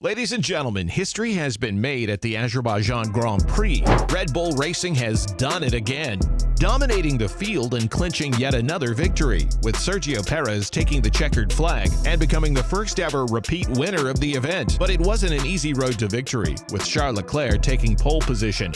Ladies and gentlemen, history has been made at the Azerbaijan Grand Prix. Red Bull Racing has done it again, dominating the field and clinching yet another victory, with Sergio Pérez taking the checkered flag and becoming the first ever repeat winner of the event. But it wasn't an easy road to victory, with Charles Leclerc taking pole position,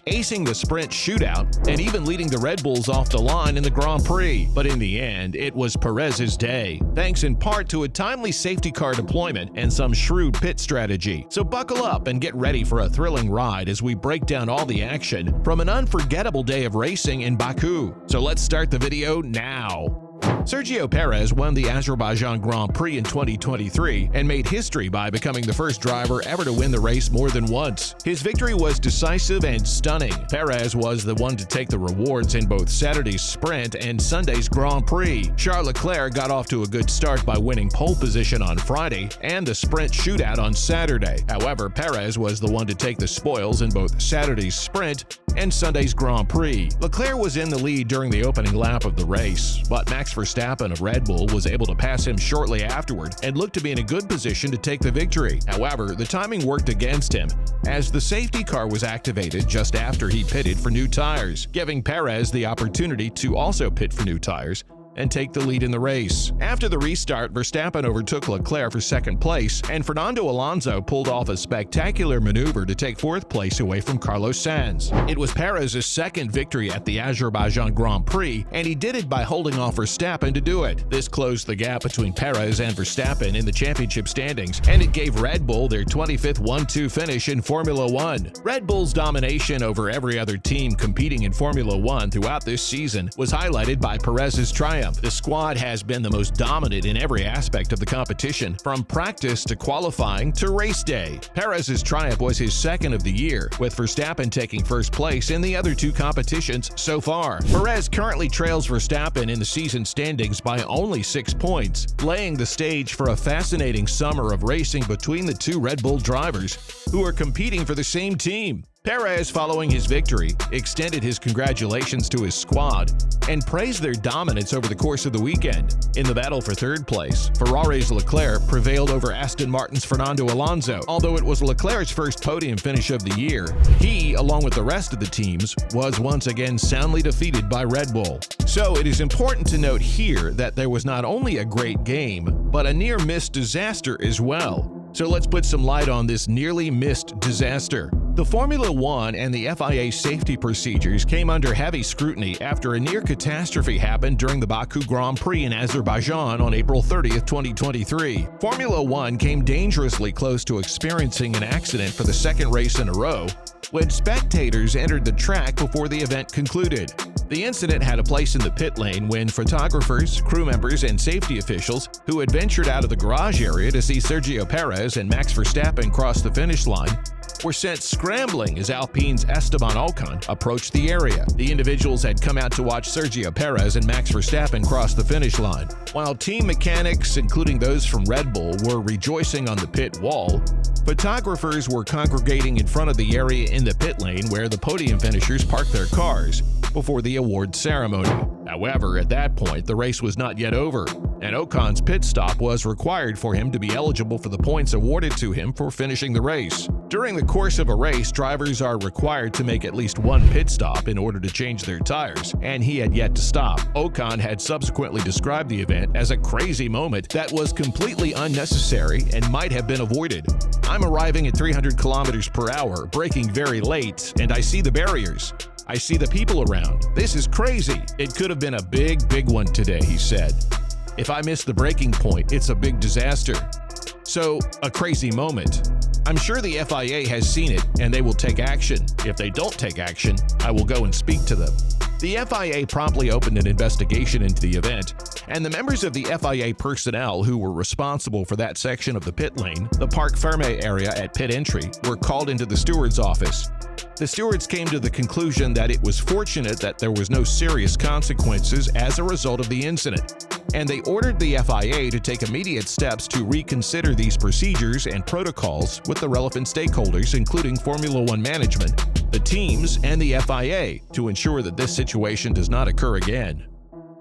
acing the Sprint Shootout, and even leading the Red Bulls off the line in the Grand Prix. But in the end, it was Perez's day, thanks in part to a timely safety car deployment and some shrewd pit strategy. So buckle up and get ready for a thrilling ride as we break down all the action from an unforgettable day of racing in Baku. So let's start the video now. Sergio Pérez won the Azerbaijan Grand Prix in 2023 and made history by becoming the first driver ever to win the race more than once. His victory was decisive and stunning. Pérez was the one to take the rewards in both Saturday's Sprint and Sunday's Grand Prix. Charles Leclerc got off to a good start by winning pole position on Friday and the Sprint Shootout on Saturday. However, Pérez was the one to take the spoils in both Saturday's Sprint and Sunday's Grand Prix. Leclerc was in the lead during the opening lap of the race, but Max Verstappen of Red Bull was able to pass him shortly afterward and looked to be in a good position to take the victory. However, the timing worked against him, as the safety car was activated just after he pitted for new tires, giving Pérez the opportunity to also pit for new tires and take the lead in the race. After the restart, Verstappen overtook Leclerc for second place, and Fernando Alonso pulled off a spectacular maneuver to take fourth place away from Carlos Sainz. It was Perez's second victory at the Azerbaijan Grand Prix, and he did it by holding off Verstappen to do it. This closed the gap between Perez and Verstappen in the championship standings, and it gave Red Bull their 25th 1-2 finish in Formula One. Red Bull's domination over every other team competing in Formula One throughout this season was highlighted by Perez's triumph. The squad has been the most dominant in every aspect of the competition, from practice to qualifying to race day. Perez's triumph was his second of the year, with Verstappen taking first place in the other two competitions so far. Perez currently trails Verstappen in the season standings by only 6 points, laying the stage for a fascinating summer of racing between the two Red Bull drivers who are competing for the same team. Perez, following his victory, extended his congratulations to his squad and praised their dominance over the course of the weekend. In the battle for third place, Ferrari's Leclerc prevailed over Aston Martin's Fernando Alonso. Although it was Leclerc's first podium finish of the year, he, along with the rest of the teams, was once again soundly defeated by Red Bull. So it is important to note here that there was not only a great game, but a near-miss disaster as well. So let's put some light on this nearly missed disaster. The Formula One and the FIA safety procedures came under heavy scrutiny after a near catastrophe happened during the Baku Grand Prix in Azerbaijan on April 30th, 2023. Formula One came dangerously close to experiencing an accident for the second race in a row when spectators entered the track before the event concluded. The incident had a place in the pit lane when photographers, crew members, and safety officials who had ventured out of the garage area to see Sergio Pérez and Max Verstappen cross the finish line were sent scrambling as Alpine's Esteban Ocon approached the area. The individuals had come out to watch Sergio Pérez and Max Verstappen cross the finish line. While team mechanics, including those from Red Bull, were rejoicing on the pit wall, photographers were congregating in front of the area in the pit lane where the podium finishers parked their cars before the award ceremony. However, at that point, the race was not yet over, and Ocon's pit stop was required for him to be eligible for the points awarded to him for finishing the race. During the course of a race, drivers are required to make at least one pit stop in order to change their tires, and he had yet to stop. Ocon had subsequently described the event as a crazy moment that was completely unnecessary and might have been avoided. "I'm arriving at 300 kilometers per hour, braking very late, and I see the barriers. I see the people around. This is crazy. It could have been a big one today," he said. "If I miss the breaking point, it's a big disaster. So, a crazy moment. I'm sure the FIA has seen it and they will take action. If they don't take action, I will go and speak to them." The FIA promptly opened an investigation into the event, and the members of the FIA personnel who were responsible for that section of the pit lane, the Parc Ferme area at pit entry, were called into the steward's office. The stewards came to the conclusion that it was fortunate that there was no serious consequences as a result of the incident, and they ordered the FIA to take immediate steps to reconsider these procedures and protocols with the relevant stakeholders, including Formula One management, the teams, and the FIA, to ensure that this situation does not occur again.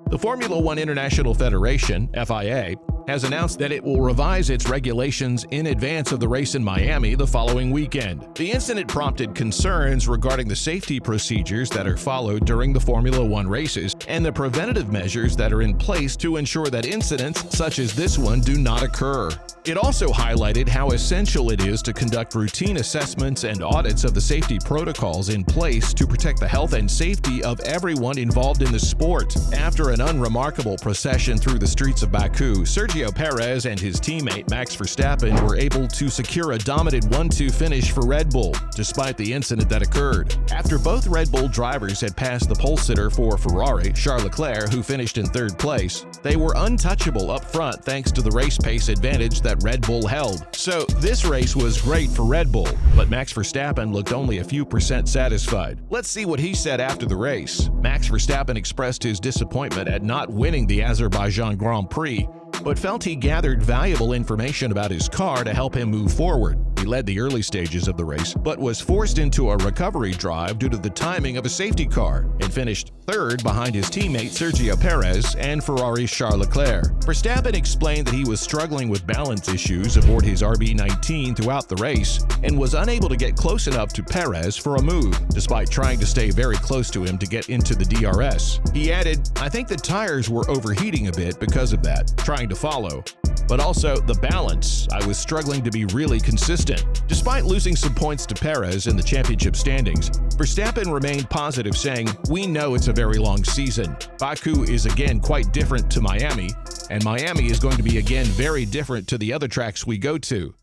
The Formula One International Federation, FIA, has announced that it will revise its regulations in advance of the race in Miami the following weekend. The incident prompted concerns regarding the safety procedures that are followed during the Formula One races and the preventative measures that are in place to ensure that incidents such as this one do not occur. It also highlighted how essential it is to conduct routine assessments and audits of the safety protocols in place to protect the health and safety of everyone involved in the sport. After an unremarkable procession through the streets of Baku, Sergio Pérez and his teammate Max Verstappen were able to secure a dominant 1-2 finish for Red Bull, despite the incident that occurred. After both Red Bull drivers had passed the pole sitter for Ferrari, Charles Leclerc, who finished in third place, they were untouchable up front thanks to the race pace advantage that Red Bull held. So this race was great for Red Bull, but Max Verstappen looked only a few percent satisfied. Let's see what he said after the race. Max Verstappen expressed his disappointment at not winning the Azerbaijan Grand Prix, but felt he gathered valuable information about his car to help him move forward. He led the early stages of the race, but was forced into a recovery drive due to the timing of a safety car and finished third behind his teammate Sergio Pérez and Ferrari's Charles Leclerc. Verstappen explained that he was struggling with balance issues aboard his RB19 throughout the race and was unable to get close enough to Pérez for a move, despite trying to stay very close to him to get into the DRS. He added, "I think the tires were overheating a bit because of that, trying to follow. But also the balance. I was struggling to be really consistent." Despite losing some points to Perez in the championship standings, Verstappen remained positive, saying, "We know it's a very long season. Baku is again quite different to Miami, and Miami is going to be again very different to the other tracks we go to.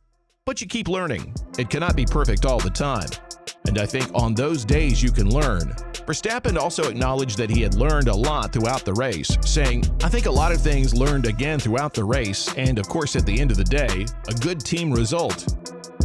But you keep learning. It cannot be perfect all the time. And I think on those days you can learn." Verstappen also acknowledged that he had learned a lot throughout the race, saying, "I think a lot of things learned again throughout the race, and of course at the end of the day, a good team result."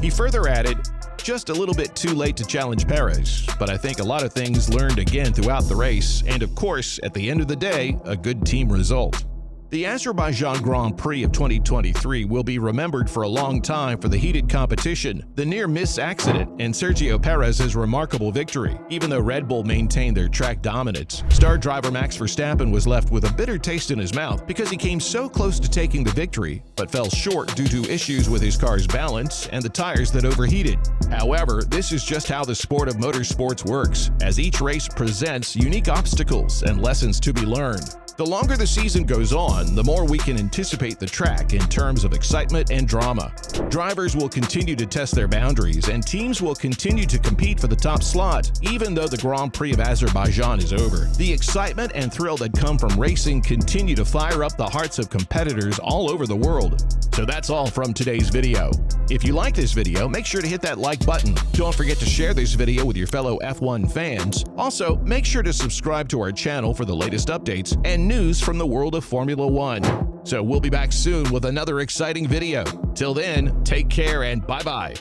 He further added, "Just a little bit too late to challenge Perez, but I think a lot of things learned again throughout the race, and of course at the end of the day, a good team result." The Azerbaijan Grand Prix of 2023 will be remembered for a long time for the heated competition, the near-miss accident, and Sergio Pérez's remarkable victory. Even though Red Bull maintained their track dominance, star driver Max Verstappen was left with a bitter taste in his mouth because he came so close to taking the victory, but fell short due to issues with his car's balance and the tires that overheated. However, this is just how the sport of motorsports works, as each race presents unique obstacles and lessons to be learned. The longer the season goes on, the more we can anticipate the track in terms of excitement and drama. Drivers will continue to test their boundaries, and teams will continue to compete for the top slot, even though the Grand Prix of Azerbaijan is over. The excitement and thrill that come from racing continue to fire up the hearts of competitors all over the world. So that's all from today's video. If you like this video, make sure to hit that like button. Don't forget to share this video with your fellow F1 fans. Also, make sure to subscribe to our channel for the latest updates and news from the world of Formula One. So we'll be back soon with another exciting video. Till then, take care and bye-bye.